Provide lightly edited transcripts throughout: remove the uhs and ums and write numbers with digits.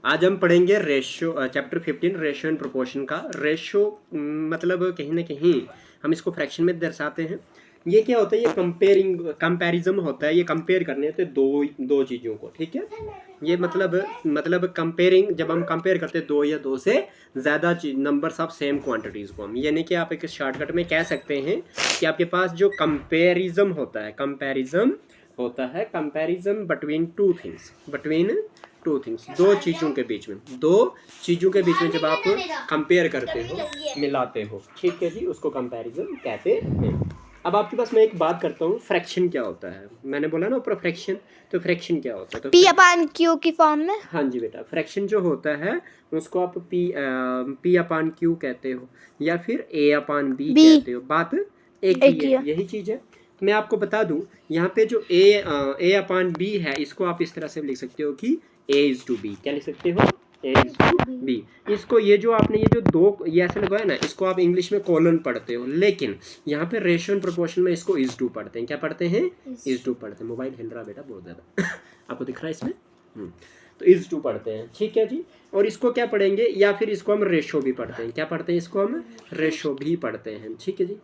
आज हम पढ़ेंगे ratio, chapter 15 ratio and proportion का। रेशियो मतलब कहीं ना कहीं हम इसको फ्रैक्शन में दर्शाते हैं। ये क्या होता है, ये कंपैरिजन होता है, ये कंपेयर करने होते हैं दो चीज़ों को, ठीक है। ये मतलब कंपेयरिंग, जब हम कंपेयर करते हैं दो या दो से ज़्यादा नंबर्स ऑफ सेम क्वांटिटीज़ को, हम यानी कि आप एक शॉर्टकट में कह सकते हैं कि आपके पास जो कंपेरिजन होता है, कंपैरिजन बिटवीन टू थिंग्स, दो चीज़ों के बीच में जब आप कंपेयर करते हो, मिलाते हो, ठीक है जी, उसको कंपैरिजन कहते हैं। अब आपके पास मैं एक बात करता हूँ, फ्रैक्शन क्या होता है। मैंने बोला ना ऊपर फ्रैक्शन, तो फ्रैक्शन क्या होता है? तो P/Q की फॉर्म में। हाँ जी बेटा, फ्रैक्शन जो होता है उसको आप P/Q कहते हो या फिर A/B कहते हो। बात एक ही है, यही चीज़ है। मैं आपको बता दूं, यहाँ पे जो A/B है, इसको आप इस तरह से लिख सकते हो कि A/B। क्या लिख सकते हो? A/B। इसको ये जो आपने ये जो दो ये ऐसे लगाया ना, इसको आप इंग्लिश में कोलन पढ़ते हो, लेकिन यहाँ पे रेशियो एंड प्रोपोर्शन में इसको इज टू पढ़ते हैं। क्या पढ़ते हैं? इज टू पढ़ते हैं। मोबाइल हिल रहा बेटा बहुत ज़्यादा आपको दिख रहा है इसमें? तो इज टू पढ़ते हैं, ठीक है जी। और इसको क्या पढ़ेंगे, या फिर इसको हम रेशो भी पढ़ते हैं। क्या पढ़ते हैं? इसको हम रेशो भी पढ़ते हैं, ठीक है जी,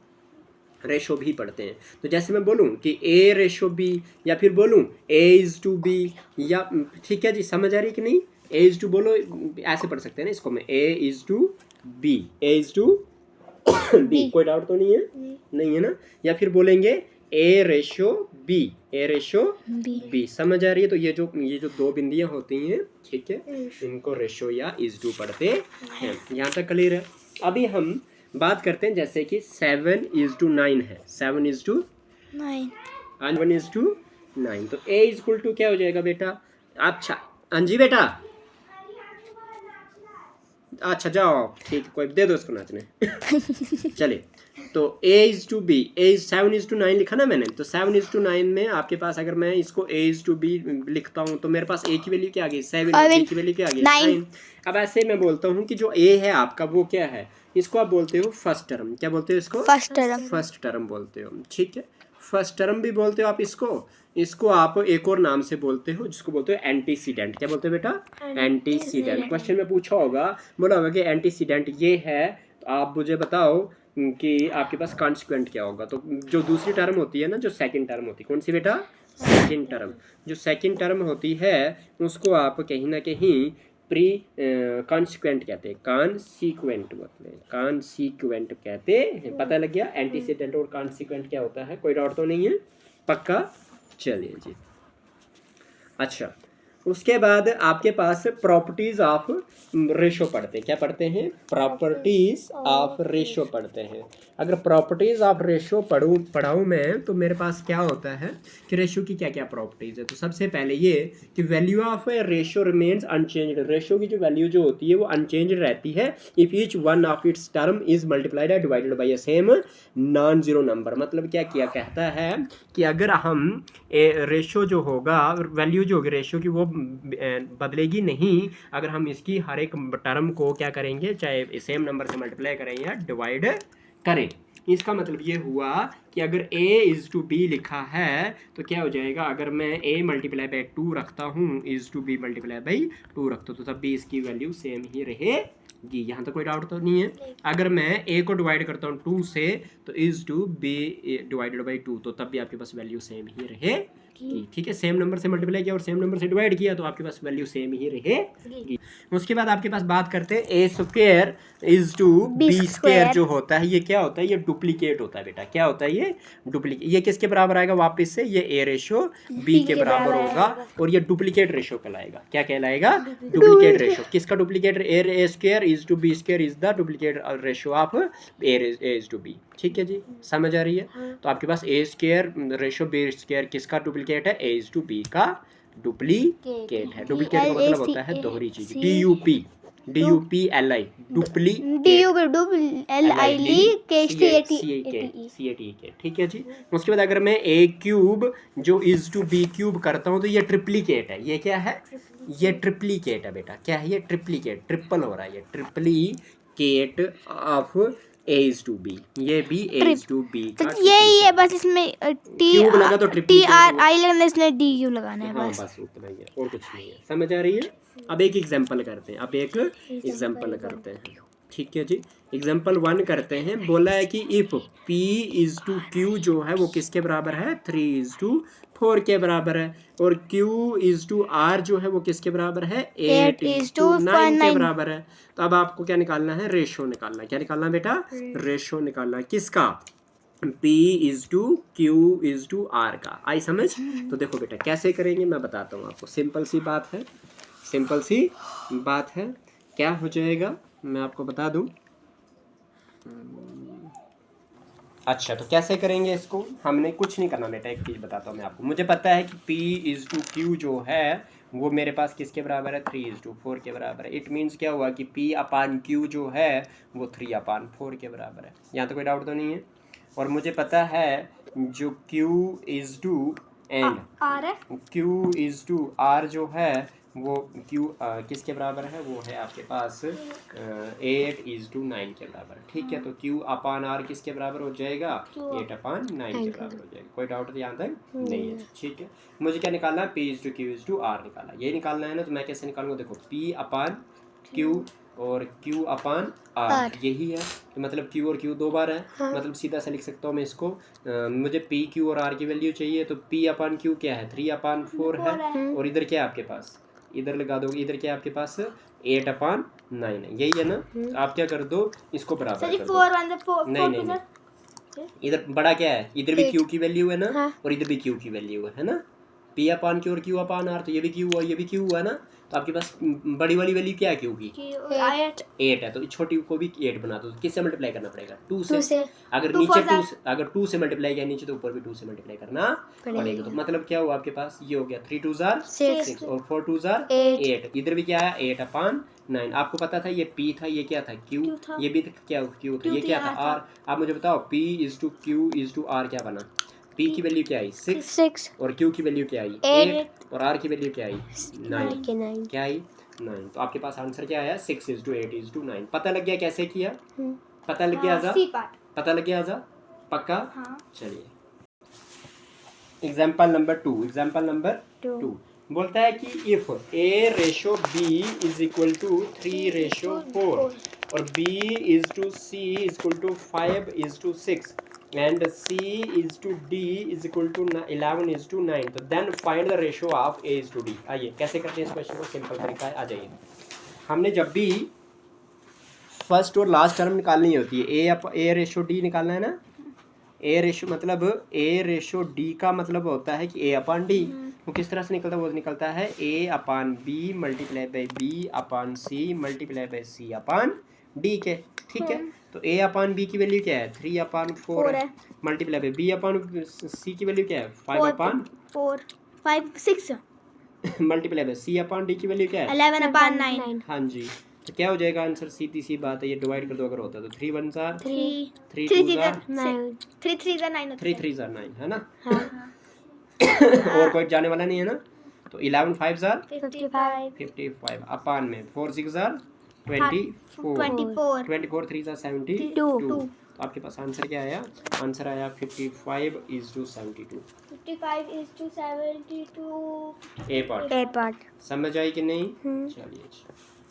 रेशो भी पढ़ते हैं। तो जैसे मैं बोलूं कि A/B, या फिर बोलूं A/B, या ठीक है जी, समझ आ रही कि नहीं? A/B बोलो, ऐसे पढ़ सकते हैं ना इसको मैं, A/B, A/B। कोई डाउट तो नहीं है? नहीं है ना? या फिर बोलेंगे A/B, A/B। समझ आ रही है? तो ये जो दो बिंदियां होती हैं, ठीक है, इनको रेशो या इज टू पढ़ते हैं। यहाँ तक क्लियर है? अभी हम बात करते हैं, जैसे कि 7:9 है, 7:9, 1:9। तो A इक्वल टू क्या हो जाएगा बेटा? अच्छा अंजी बेटा, अच्छा जाओ, ठीक, कोई दे दो इसको नाचने चलिए। तो A/B, 7:9 लिखा ना मैंने, तो 7:9 में आपके पास अगर मैं इसको A/B लिखता हूँ तो मेरे पास A की वैल्यू क्या आ गई? 7। B की वैल्यू क्या आ गई? 9। अब ऐसे मैं बोलता हूँ कि जो A है आपका, वो क्या है? इसको आप बोलते हो फर्स्ट टर्म। क्या बोलते हो इसको? फर्स्ट टर्म बोलते हो, ठीक है। फर्स्ट टर्म भी बोलते हो आप इसको आप एक और नाम से बोलते हो, जिसको बोलते हो एंटीसीडेंट। क्या बोलते हो बेटा? एंटीसीडेंट। क्वेश्चन में पूछा होगा, बोला होगा कि एंटीसीडेंट ये है, तो आप मुझे बताओ कि आपके पास कॉन्सिक्वेंट क्या होगा। तो जो दूसरी टर्म होती है ना, जो सेकंड टर्म होती है, कौन सी बेटा? Second term. जो सेकंड टर्म होती है उसको आप कहीं ना कहीं प्री कॉन्सिक्वेंट कहते हैं, कॉन्सिक्वेंट कहते हैं। पता लग गया एंटीसीडेंट और कॉन्सिक्वेंट क्या होता है? कोई डाउट तो नहीं है? पक्का? चलिए जी। अच्छा, उसके बाद आपके पास प्रॉपर्टीज ऑफ रेशो पढ़ते हैं। क्या पढ़ते हैं? प्रॉपर्टीज ऑफ रेशो पढ़ते हैं। अगर प्रॉपर्टीज ऑफ रेशो पढ़ाऊँ मैं, तो मेरे पास क्या होता है कि रेशो की क्या क्या प्रॉपर्टीज है। तो सबसे पहले ये कि value of A ratio remains unchanged. Ratio की जो वैल्यू जो होती है वो अनचेंज्ड रहती है if each one of its term is multiplied and divided by a same non zero number. मतलब क्या किया कहता है कि अगर हम रेशो जो होगा, वैल्यू जो होगी रेशो की, वो बदलेगी नहीं अगर हम इसकी हर एक टर्म को क्या करेंगे, चाहे सेम नंबर से मल्टीप्लाई करें या डिवाइड करें। इसका मतलब ये हुआ कि अगर A/B लिखा है तो क्या हो जाएगा, अगर मैं A मल्टीप्लाई बाई 2 रखता हूँ, A/B मल्टीप्लाई बाई 2 रखता हूँ, तो तब भी इसकी वैल्यू सेम ही रहेगी। यहाँ तक कोई डाउट तो नहीं है? अगर मैं A को डिवाइड करता हूँ 2 से, तो A/B डिवाइडेड बाई 2, तो तब भी आपके पास वैल्यू सेम ही रहेगी, ठीक है। सेम नंबर से मल्टीप्लाई किया और सेम नंबर से डिवाइड किया, तो आपके पास वैल्यू सेम ही रहेगी। उसके बाद आपके पास बात करते हैं A²/B² जो होता है, ये क्या होता है? ये डुप्लीकेट होता है बेटा। क्या होता है ये? डुप्लीकेट। ये किसके बराबर आएगा? वापस से ये A/B के बराबर होगा, और ये डुप्लीकेट रेशो कहलाएगा। क्या कहलाएगा? Duplicate ratio. किसका duplicate? A²/B² is the duplicate ratio of A/B, ठीक है जी, समझ आ रही है? तो आपके पास A²/B² किसका डुप्लीकेट है? A/B का डुप्लीकेट है। डुप्लीकेट का मतलब होता है दोहरी चीज। DUPLI ठीक है जी। उसके बाद अगर मैं A³ जो A/B³ करता हूँ, तो ये ट्रिप्लीकेट है। ये क्या है? ये ट्रिप्लीकेट है बेटा। क्या है ये? ट्रिप्लीकेट, ट्रिपल हो रहा है, ये ट्रिप्लीकेट ऑफ A/B। ये भी A/B का यही है, बस इसमें क्यूब लगा तो TRI लगना है, इसमें DU लगाना है, हाँ, बस उतना ही है, और कुछ नहीं है। समझ आ रही है? अब एक एग्जांपल करते हैं, ठीक है जी। एग्जांपल 1 करते हैं। बोला है कि if P is to Q जो है वो किसके बराबर है, 3:4 के बराबर है, और Q इज टू R जो है वो किसके बराबर है, 8:9 के बराबर है। तो अब आपको क्या निकालना है, रेशो निकालना है। क्या निकालना है बेटा, रेशो निकालना है। किसका, P is to Q is to R का। आई समझ। तो देखो बेटा कैसे करेंगे मैं बताता हूँ आपको। सिंपल सी बात है। क्या हो जाएगा मैं आपको बता दूं। अच्छा तो कैसे करेंगे इसको, हमने कुछ नहीं करना बेटा, एक चीज़ बताता हूँ मैं आपको। मुझे पता है कि P इज टू Q जो है वो मेरे पास किसके बराबर है, 3:4 के बराबर है। इट मीन्स क्या हुआ कि P अपान Q जो है वो 3/4 के बराबर है। यहाँ तो कोई डाउट तो नहीं है। और मुझे पता है जो Q is to and Q is to R जो है वो Q किसके बराबर है, वो है आपके पास 8:9 के बराबर। ठीक है, तो Q अपान R किसके बराबर हो जाएगा, 8/9 के बराबर हो जाएगा। कोई डाउट यहाँ तक नहीं है। ठीक है, मुझे क्या निकालना है, P is to Q is to R निकालना, ये निकालना है ना। तो मैं कैसे निकालूंगा, देखो P अपान Q और Q अपान R यही है। तो मतलब Q और Q 2 बार है। मतलब सीधा सा लिख सकता हूँ मैं इसको। मुझे P Q और R की वैल्यू चाहिए, तो P अपान Q क्या है, 3/4 है। और इधर क्या है आपके पास, इधर लगा दोगे, इधर क्या है आपके पास 8/9 है, यही है ना। तो आप क्या कर दो, इसको बराबर कर दो। नहीं, इधर बड़ा क्या है, इधर भी Q की वैल्यू है ना, और इधर भी Q की वैल्यू है ना। P अपान Q और Q अपान R, तो ये भी Q हुआ, ये भी Q हुआ ना। तो आपके पास बड़ी वाली वैल्यू क्या है Q की, 8 है। तो छोटी को भी 8 बना दो। किससे मल्टीप्लाई करना पड़ेगा, 2 से। अगर नीचे 2 से मल्टीप्लाई किया नीचे, तो ऊपर भी 2 से मल्टीप्लाई करना पड़ेगा। तो मतलब क्या हुआ आपके पास, ये हो गया 3×2 = 6 और 4×2 = 8। इधर भी क्या है, 8/9। आपको पता था ये P था, ये क्या था, Q, ये भी क्या Q था, ये क्या था, R। आप मुझे बताओ P is to Q is to R क्या बना, P की वैल्यू क्या आई, 6, और Q की वैल्यू क्या आई, 8, और R की वैल्यू क्या आई, 9। क्या आई, 9। तो आपके पास आंसर क्या आया, 6:8:9। पता लग गया कैसे किया, पता लग गया पता लग गया आजा, पक्का। चलिए एग्जाम्पल नंबर 2 बोलता है कि if A/B is equal to 3/4 और B is to C is equal to 5:6 and C is to D is equal to 11:9, तो then find the ratio of A is to D। आइए कैसे करते हैं इस क्वेश्चन को, सिंपल तरीका है, आ जाइए। हमने जब भी फर्स्ट और लास्ट टर्म निकालनी होती है, A/D निकालना है ना। मतलब A/D का मतलब होता है कि A/D। वो किस तरह से निकलता है, वो निकलता है A/B multiply by B/C multiply by C/D के। ठीक है, तो A/B की वैल्यू क्या है, 3/4 है, मल्टीप्लाई बाई B/C की वैल्यू क्या है, 5/6 मल्टीप्लाई बाई C/D की वैल्यू क्या है, 11/9। हाँ जी। तो क्या हो जाएगा आंसर, सीधी सी बात है, ये डिवाइड कर दो अगर होता है तो 3 1 3 3 2 9 3 3 9 है ना। और कोई जाने वाला नहीं है ना। तो 11 5 55 अपान में 4 6 24 3 72। तो आपके पास आंसर क्या आया, आंसर आया 55:72। ए पार्ट समझ आई कि नहीं। चलिए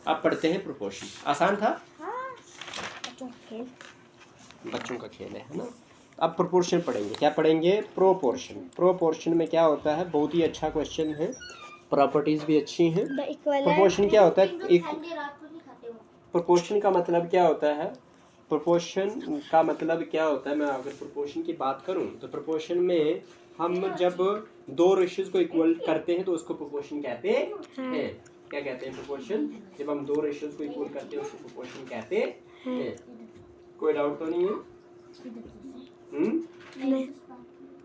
अब पढ़ते हैं प्रोपोर्शन। आसान था, बच्चों का खेल है ना। अब प्रोपोर्शन पढ़ेंगे, क्या पढ़ेंगे, प्रोपोर्शन में क्या होता है, बहुत ही अच्छा क्वेश्चन है, प्रॉपर्टीज भी अच्छी हैं। प्रोपोर्शन क्या होता है, प्रोपोर्शन का मतलब क्या होता है, मैं अगर प्रोपोर्शन की बात करूं तो प्रोपोर्शन में हम जब दो रेशियोज को इक्वल करते हैं तो उसको प्रोपोर्शन कहते हैं। क्या कहते हैं प्रोपोर्शन, जब हम दो रेशियोज को इक्वल करते हैं उसको प्रोपोर्शन कहते हैं। कोई डाउट तो नहीं है।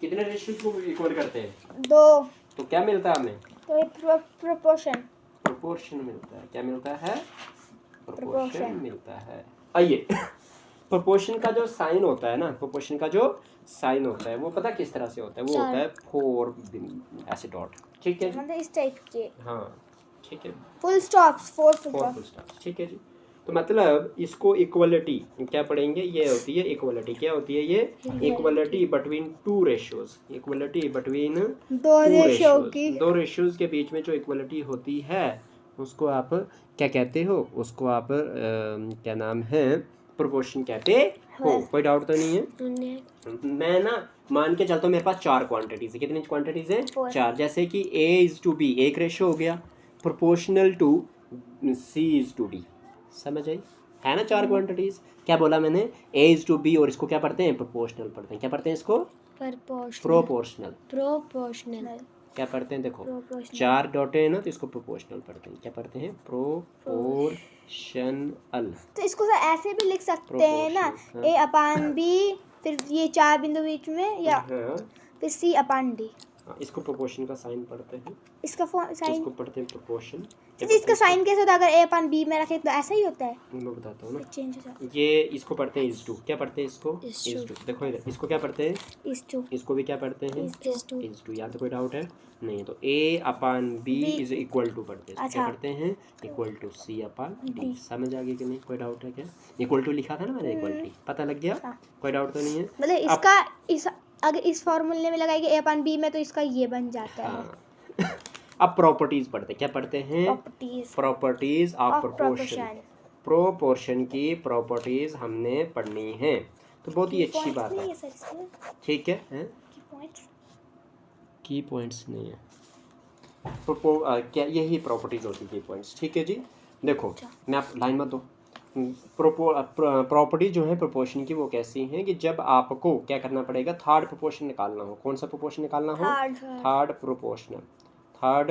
कितने रेशियोज को इक्वल करते हैं, 2। तो क्या मिलता है हमें, प्रोपोर्शन मिलता है। क्या मिलता है, प्रोपोर्शन मिलता है। आइए प्रोपोर्शन का जो साइन होता है ना, प्रोपोर्शन का जो साइन होता है वो पता किस तरह से होता है, वो होता है 4 ऐसे डॉट। ठीक है, मतलब इस टाइप के, हाँ ठीक है, फुल स्टॉप्स, 4 फुल स्टॉप। ठीक है जी, तो मतलब इसको इक्वलिटी क्या पढ़ेंगे, ये होती है इक्वलिटी। क्या होती है ये, equality between two ratios, equality between दो रेशियोज के बीच में जो इक्वलिटी होती है उसको आप क्या कहते हो, उसको आप क्या नाम है, प्रोपोर्शन कहते हो। कोई डाउट तो नहीं है। मैं ना मान के चलता हूँ मेरे पास 4 क्वांटिटीज है। कितनी क्वांटिटीज है? 4। जैसे कि A:B एक रेशो हो गया, प्रोपोर्शनल टू C:D, समझ आई? है ना 4 क्वांटिटीज। क्या बोला मैंने? A:B और इसको क्या पढ़ते हैं? प्रोपोर्शनल पढ़ते हैं। क्या पढ़ते हैं इसको? प्रोपोर्शनल। क्या पढ़ते हैं? देखो 4 डॉटे है ना, तो इसको प्रोपोर्शनल पढ़ते हैं। क्या पढ़ते हैं? प्रोपोर्शनल। तो इसको सर ऐसे भी लिख सकते हैं ना, A/B, फिर ये 4 बिंदु बीच में, या फिर C/D। इसको प्रोपोर्शन का साइन पढ़ते हैं। इसका साइन इसको पढ़ते हैं प्रोपोर्शन। तो इसका साइन कैसे होता है? अगर A/B में रखे तो ऐसा ही होता है। मैं बताता हूँ ना, चेंज हो जाता ये इसको पढ़ते हैं इज टू। क्या पढ़ते हैं इसको? Is to. देखो इधर, इसको क्या पढ़ते हैं? है। इसको भी क्या पढ़ते हैं? Is to. Is to. यहाँ तो कोई डाउट है नहीं। तो A/B इज इक्वल टू पढ़ते हैं। क्या पढ़ते हैं? Equal to C/D। समझ आ गई कि नहीं? कोई डाउट है क्या? इक्वल टू लिखा था ना मैंने, इक्वलिटी पता लग गया? कोई डाउट तो नहीं है? मतलब इसका अगर इस फॉर्मूले में लगाएंगे A/B में, तो इसका ये बन जाता है। हाँ। अब प्रॉपर्टीज पढ़ते हैं। क्या पढ़ते हैं? Properties of proportion. प्रोपोर्शन की प्रॉपर्टीज हमने पढ़नी है, तो बहुत ही अच्छी बात है। ठीक है, की पॉइंट्स नहीं है। क्या यही प्रॉपर्टीज होती है, की पॉइंट्स। ठीक है जी। देखो मैं आप लाइन मत दो। प्रॉपर्टी जो है प्रोपोर्शन की, वो कैसी हैं कि जब आपको क्या करना पड़ेगा? थर्ड प्रोपोर्शन निकालना हो। कौन सा प्रोपोर्शन निकालना हो? Third proportional. Third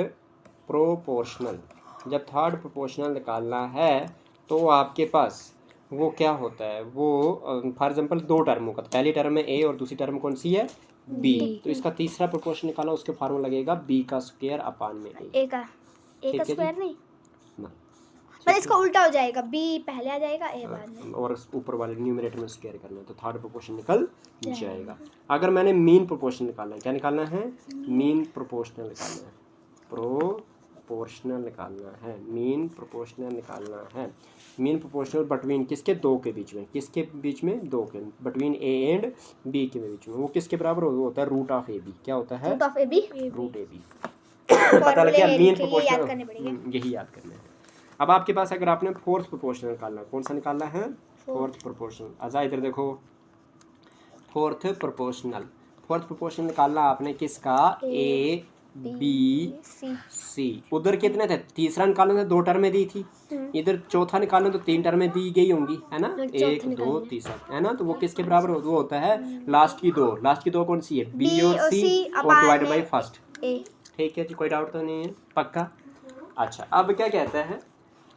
proportional. जब थर्ड प्रोपोर्शनल निकालना है तो आपके पास वो क्या होता है? वो फॉर एग्जांपल 2 टर्मों का, पहली टर्म में A और दूसरी टर्म कौन सी है? B। तो इसका तीसरा प्रोपोर्शन निकाला, उसके फार्मूला लगेगा B² A का स्क्वायर नहीं ना, मतलब इसका उल्टा हो जाएगा, B पहले आ जाएगा, A बाद में। और ऊपर वाले न्यूमरेटर में स्क्वायर करना है तो थर्ड प्रोपोर्शन निकल जाएगा। अगर मैंने मीन प्रोपोर्शन निकालना है, क्या निकालना है? मीन प्रोपोर्शनल निकालना है। प्रोपोर्शनल निकालना है, मीन प्रोपोर्शनल निकालना है। मीन प्रोपोर्शनल बिटवीन किसके? 2 के बीच में। किसके बीच में? 2 के, बिटवीन A एंड B के बीच में। वो किसके बराबर होता है? Root of AB। क्या होता है? Root AB। पता लग गया? मीन प्रोपोर्शनल यही याद करना है। अब आपके पास अगर आपने फोर्थ प्रोपोर्शनल निकालना है, कौन सा निकालना है? Fourth proportional. आजा इधर देखो, फोर्थ प्रोपोर्शनल निकालना आपने किसका? A/B/C। उधर कितने थे? तीसरा निकालना था, 2 टर्में दी थी। इधर चौथा निकालना तो 3 टर्में दी गई होंगी, है ना? 1 2 तीसरा, है ना? तो वो किसके बराबर वो होता है? लास्ट की 2। लास्ट की 2 कौन सी है? B और C और डिवाइड बाई फर्स्ट। ठीक है जी, कोई डाउट तो नहीं है? पक्का? अच्छा, अब क्या कहता है,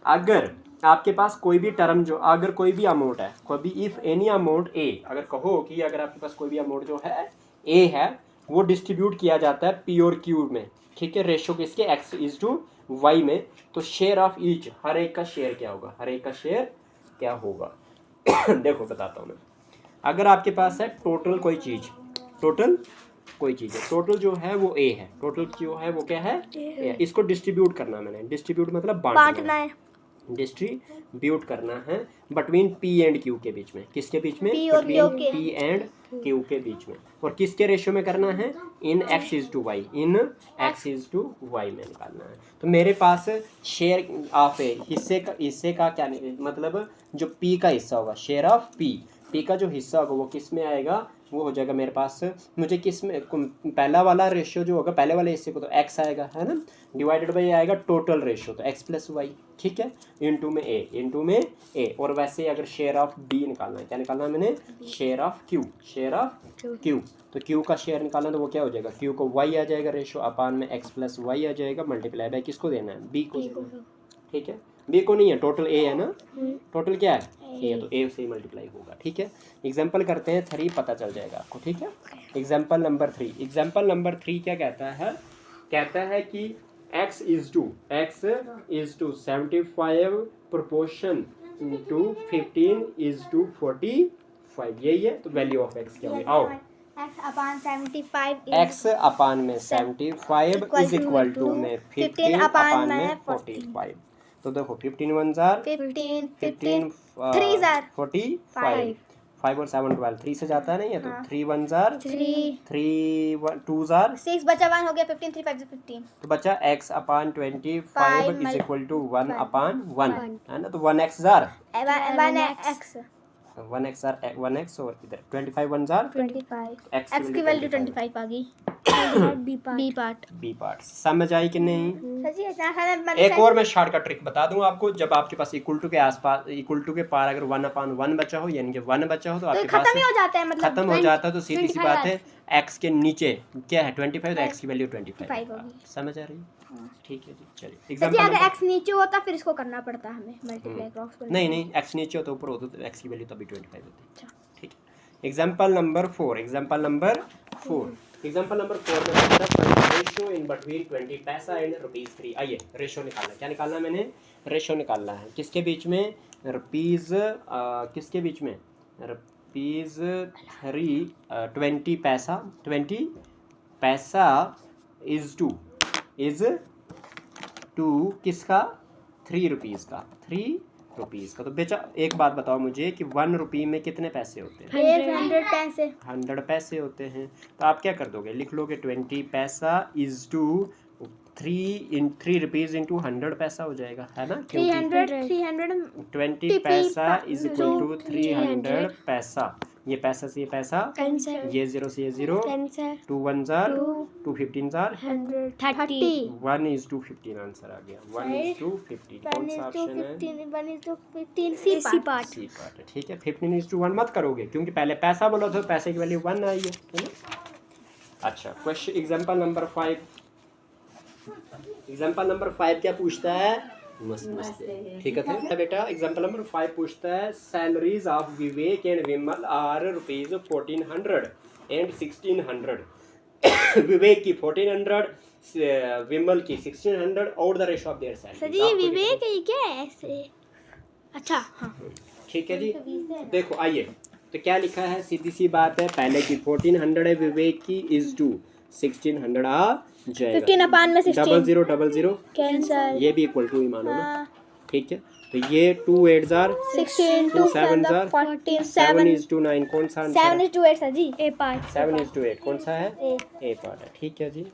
अगर आपके पास कोई भी टर्म जो, अगर कोई भी अमाउंट है, कोई भी इफ एनी अमाउंट A, अगर कहो कि अगर आपके पास कोई भी अमाउंट जो है A है, वो डिस्ट्रीब्यूट किया जाता है P और Q में, ठीक है, रेशो किसके? X:Y में, तो शेयर ऑफ ईच, हर एक का शेयर क्या होगा? हर एक का शेयर क्या होगा? देखो बताता हूँ मैं। अगर आपके पास है टोटल कोई चीज़, टोटल टोटल जो है वो A है, टोटल जो है वो क्या है? A। इसको डिस्ट्रीब्यूट करना है मैंने। डिस्ट्रीब्यूट मतलब बांटना है। डिस्ट्रीब्यूट करना है बिटवीन P एंड Q के बीच में। किसके बीच में? बिटवीन P एंड Q के बीच में। और किसके रेशियो में करना है? इन X:Y, इन X:Y में निकालना है। तो मेरे पास शेयर ऑफ A, हिस्से का क्या मतलब? जो P का हिस्सा होगा, शेयर ऑफ P का जो हिस्सा होगा वो किस में आएगा? वो हो जाएगा मेरे पास, मुझे किस में, पहला वाला रेशियो जो होगा, पहले वाले हिस्से को तो X आएगा, है ना? डिवाइडेड बाई आएगा टोटल रेशियो, तो X+Y, ठीक है, इंटू में A। और वैसे अगर शेयर ऑफ B निकालना है, क्या निकालना है मैंने? Share of Q। तो Q का शेयर निकालना, तो वो क्या हो जाएगा? Q को Y आ जाएगा रेशियो, अपान में X+Y आ जाएगा, मल्टीप्लाई बाई किसको देना है? B को देना है। ठीक है, B को नहीं है, टोटल A है ना? टोटल क्या है? A, तो A से मल्टीप्लाई होगा। ठीक है, एग्जाम्पल करते हैं 3, पता चल जाएगा आपको। ठीक है, एग्जाम्पल नंबर 3 क्या कहता है? कहता है कि X:75 प्रोपोर्शन टू 15:45, यही है। तो वैल्यू ऑफ X क्या होगी? आओ, X/75 इज इक्वल टू में 15/45। तो देखो 15 1 जार 15 3 जार 45 5 और 7 12, 3 से जाता है नहीं है, तो हाँ। 3 1 जार 3 3 2 जार 6 बचा 1 हो गया 15 3 5 से 15 तो बचा x upon 25 5 is equal to 1 1 upon 1 है ना, तो 1x jar 1x 1x jar 1x और इधर 25 1 जार 25 x x की वैल्यू 25 आ गई बी पार्ट बी पार्ट समझ आई कि नहीं। सही है ना एक और मैं शॉर्टकट ट्रिक बता दूं आपको, जब आपके पास इक्वल टू के आसपास इक्वल टू के पार अगर 1 अपान 1 बचा हो, यानी कि 1 बचा हो, तो आपके पास खत्म ही हो जाता है मतलब खत्म हो जाता है, तो सीधी सी 25 बात है x के नीचे क्या है 25, तो x की वैल्यू 25 25 होगी। समझ आ रही है। ठीक है जी, चलिए सही एग्जांपल अगर x नीचे होता फिर इसको करना पड़ता हमें मल्टीप्लाई क्रॉस करना नहीं नहीं x नीचे हो तो ऊपर होता तो x की वैल्यू तभी 25 होती है। ठीक है, एग्जांपल नंबर 4 एग्जांपल नंबर 4 में रेशियो इन बिटवीन 20 पैसा एंड ₹3। आइए रेशियो निकालना, क्या निकालना है मैंने, रेशियो निकालना है किसके बीच में, रुपीज़ किसके बीच में, ₹3 20 पैसा इज टू किसका, ₹3 का, ₹3 का। तो बेटा एक बात बताओ मुझे कि 1 रुपये में कितने पैसे होते हैं, 100 पैसे 100 पैसे होते हैं। तो आप क्या कर दोगे, लिख लोगे 20 पैसा इज टू 3 रुपीज़ इंटू 100 पैसा हो जाएगा, है ना, क्योंकि 300 20 पैसा इज इक्वल टू 300 पैसा। ये पैसा से ये पैसा, ये 0 से ये 0, 2 1 जार 2 15 जार 30 1 is to 15 आंसर आ गया, 1 is to 15 कौन सा ऑप्शन है, 15 सी पार्ट सी पार्ट है। ठीक है, 15 is to 1 मत करोगे क्योंकि पहले पैसा बोला तो पैसे की वैल्यू 1 आई है ना। अच्छा क्वेश्चन एग्जांपल नंबर 5 क्या पूछता है, मस्त ठीक है बेटा। एग्जांपल नंबर 5 पूछता है salaries of Vivek and Vimal are ₹1400 and 1600 Vivek की 1400 विमल की 1600 और the ratio of their salary. Sir ये विवेक है क्या है ऐसे, अच्छा हाँ ठीक है जी, देखो आइए तो क्या लिखा है, सीधी सी बात है, पहले की 1400 है विवेक की इज टू 1600 आ जाएगा, 15 अपान में 16 0000 कैंसिल, ये भी इक्वल टू ही मानो ना। ठीक है, तो ये 2 8 जार 16 2 7 जार 14 7 is to 9 कौन सा आंसर 7 है, is to 8 sir ji A part 7 is to 8 कौन सा है, ए पार्ट है। ठीक है जी,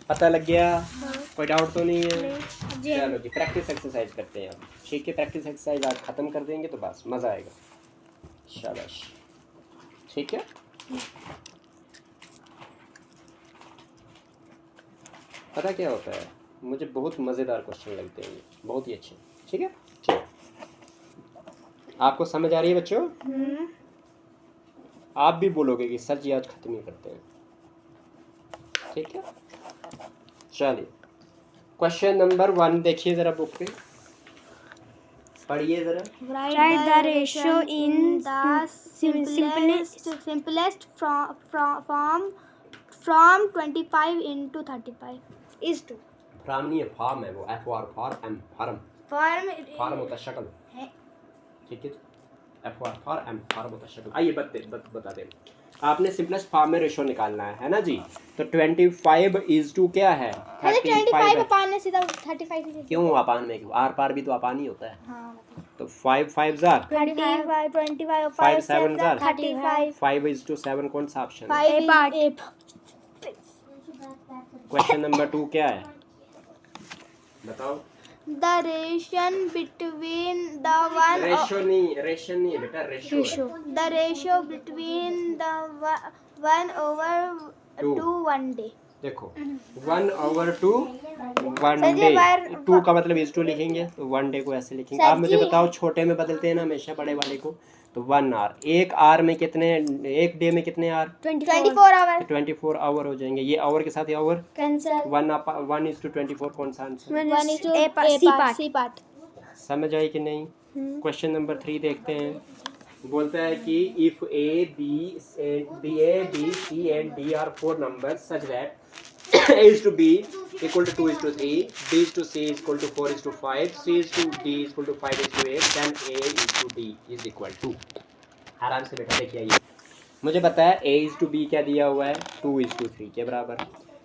पता लग गया, कोई डाउट तो नहीं है। चलो जी प्रैक्टिस एक्सरसाइज करते हैं अब। ठीक है, प्रैक्टिस एक्सरसाइज आज खत्म कर देंगे तो बस मज़ा आएगा, शाबाश। ठीक है, पता क्या होता है, मुझे बहुत मज़ेदार क्वेश्चन लगते हैं ये, बहुत ही अच्छे। ठीक है, चलो आपको समझ आ रही है बच्चों, आप भी बोलोगे कि सर जी आज खत्म ही करते हैं। ठीक है, चलिए क्वेश्चन नंबर 1 देखिए ज़रा बुक पे, पढ़िए ज़रा। Write the ratio in the simplest from 25 into 35 is to farm नहीं है, फार्म है वो, एफ आर फार्म फार्म होता है शक्ल। ठीक है, एफ आर फार्म फार्म होता है शक्ल। आइए बता दे, आपने सिंपलेस्ट फॉर्म में रेशो निकालना है ना जी। तो 25 इज टू क्या है, 25 अपान में सीधा 35 से क्यों अपान में, आर पार भी तो अपान ही होता है। हाँ तो 5 5 जार 25 5 7 जार 35 5 is to 7 कौन सा ऑप्शन है। 5 पार्ट क्वेश्चन नंबर 2 क्या है बताओ। the relation between the one ratio नहीं बेटा, ratio the ratio between the 1 over 2 1 day। देखो 1/2 1 सर जी, डे, बार 2 का मतलब इज टू लिखेंगे तो 1 डे को ऐसे लिखेंगे। सर आप मुझे जी। बताओ, छोटे में बदलते हैं ना हमेशा बड़े वाले को, तो 1 आवर, एक आवर में कितने, एक डे में कितने आवर, 24 आवर 24 आवर हो जाएंगे। ये आवर के साथ ये आवर, कैंसिल 1 is to 24 कौन सा answer, 1 is to C part समझ आई कि नहीं। क्वेश्चन नंबर 3 देखते हैं, बोलता है कि if A B C and D are 4 numbers such that A is to B equal to 2 is to 3, B is to C is equal to 4 is to 5, C is to D is equal to 5 is to 8, then A is to D is equal to, आराम से बेटा देखिए, ये मुझे पता है A is to B क्या दिया हुआ है, 2 is to 3 के बराबर।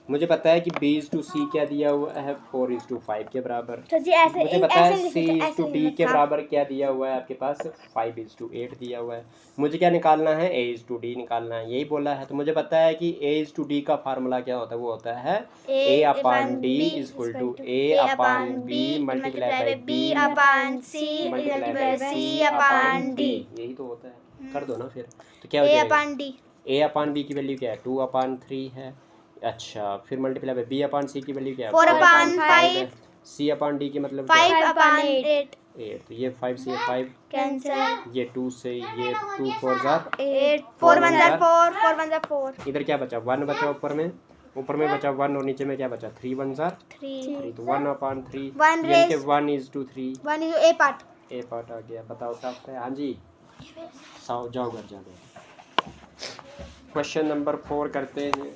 मुझे पता है कि b इज टू सी क्या दिया हुआ है 4:5 के बराबर। तो जी ऐसे मुझे पता है ऐसे c इज टू d के बराबर क्या दिया हुआ है आपके पास 5:8 दिया हुआ है। मुझे क्या निकालना है a इज टू d निकालना है, यही बोला है। तो मुझे पता है कि a इज टू d का फार्मूला क्या होता है, वो होता है a upon d is equal to a upon b multiply by b upon C multiply by c upon d। यही तो होता है, कर दो ना फिर। तो क्या हो ए जाएगा अपान डी a अपान b की वैल्यू क्या है 2/3 है। अच्छा फिर multiply by b upon c की वैल्यू क्या है 4/5 है। c अपान d की मतलब क्या है 5 अपान 8 8। तो ये 5 से 5 कैंसिल ये 2 से ये 2 4 जार 8 4 1 जार 4 4 1 जार 4 इधर क्या बचा 1 बचा ऊपर में बचा 1 और नीचे में क्या बचा 3 1 जार 3 तो 1/3 1 यानी कि 1:3 1 is a part a part आ गया। बताओ टफ है। हाँ जी जाओ घर जाओ। क्वेश्चन नंबर 4 करते हैं।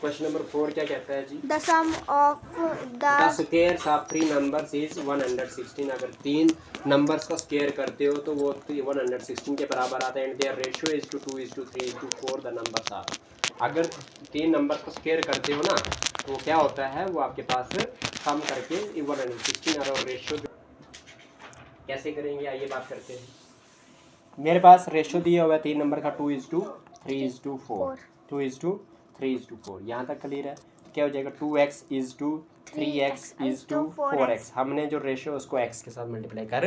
क्वेश्चन नंबर 4 क्या कहता है जी the sum of the the squares of 3 numbers is 116। अगर 3 नंबर्स का स्क्वायर करते हो तो वो 116 के बराबर आता है। And their ratio is to 2:3:4 the numbers are. अगर 3 नंबर को स्क्वायर करते हो ना तो क्या होता है वो आपके पास सम करके 116 और रेशियो कैसे करेंगे आइए बात करते हैं। मेरे पास रेशियो दिया हुआ है 3 नंबर का 2:3:4 2:3:4 यहाँ तक क्लियर है। क्या हो जाएगा 2x is to 3x is to 4x। हमने जो रेशियो उसको x के साथ मल्टीप्लाई कर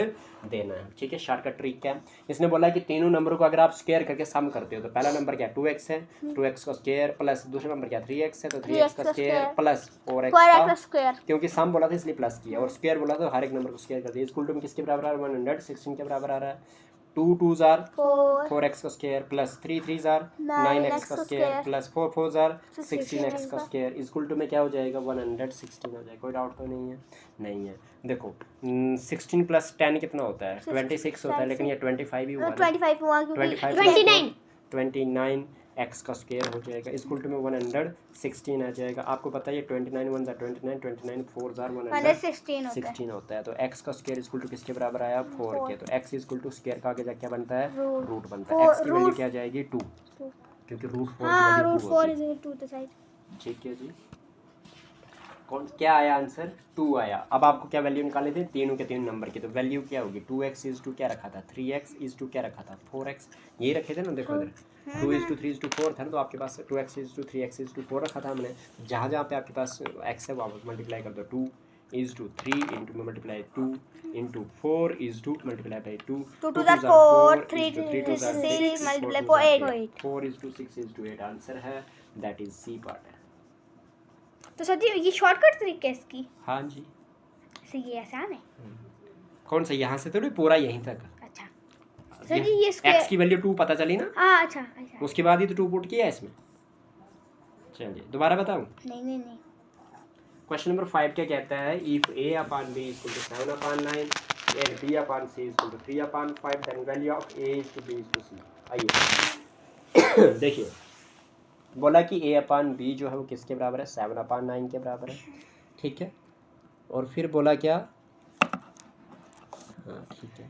देना है। ठीक है शॉर्टकट ट्रिक क्या है इसने बोला कि तीनों नंबरों को अगर आप स्क्वायर करके सम करते हो तो पहला नंबर क्या 2x है 2x का स्क्वायर प्लस दूसरा नंबर क्या 3x है तो 3x का स्क्वायर प्लस 4x का स्क्वायर क्योंकि सम बोला था इसलिए प्लस किया और स्क्वायर बोला तो हर एक नंबर को स्क्वायर कर दिया। इक्वल टू में किसके बराबर आ रहा है 116 के बराबर आ रहा है। 2 2 जार 4x का स्क्वायर प्लस 3 3 जार 9x का स्क्वायर प्लस 4 4 जार 16x का स्क्वायर इक्वल टू में क्या हो जाएगा 116 हो जाएगा। कोई डाउट तो नहीं है। देखो 16 प्लस 10 कितना होता है 26 होता है लेकिन ये 25 ही हुआ 25 हुआ क्योंकि 29 x का स्क्वायर हो जाएगा इक्वल टू में 116 आ जाएगा। आपको पता है ये 29 1 जार 29 4 जार 116 होता है। तो x का स्क्वायर इक्वल टू किसके बराबर आया 4 के। तो x इक्वल टू स्क्वायर का आगे जाके क्या बनता है रूट बनता है। x की वैल्यू क्या आ जाएगी 2 क्योंकि रूट 4 की वैल्यू 2 होती है। 2 तो साइड ठीक है जी कौन क्या आया आंसर 2 आया। अब आपको क्या वैल्यू निकाले थे तीनों के तीन नंबर की तो वैल्यू क्या होगी 2x इज टू क्या रखा था 3x इज टू क्या रखा था 4x यही रखे थे ना। देखो इधर 2:3:4 था ना तो आपके पास 2x is to 3x is to 4 रखा था हमने। जहाँ जहाँ पे आपके पास x है वापस मल्टीप्लाई कर दो 2 इज टू 3 इंटू में multiply 2 into 4 is to multiply by 2 2 2 जार 4 3 2 6 multiply 8 4 is to 6 is to 8 answer है दैट इज सी पार्ट है। तो सर जी ये शॉर्टकट तरीका है इसकी हाँ जी से ये आसान है कौन सा यहाँ से थोड़ी पूरा यहीं तक। अच्छा सर जी ये x की वैल्यू 2 पता चली ना हाँ अच्छा अच्छा उसके बाद ही तो 2 पुट किया है इसमें। चलिए दोबारा बताऊं नहीं क्वेश्चन नंबर 5 क्या कहता है if a upon b equal to 7/9 and b upon c equal to 3/5 then value of a is to b is to c। आइए देखिए बोला कि a अपान b जो है वो किसके बराबर है 7/9 के बराबर है। ठीक है और फिर बोला क्या हाँ ठीक है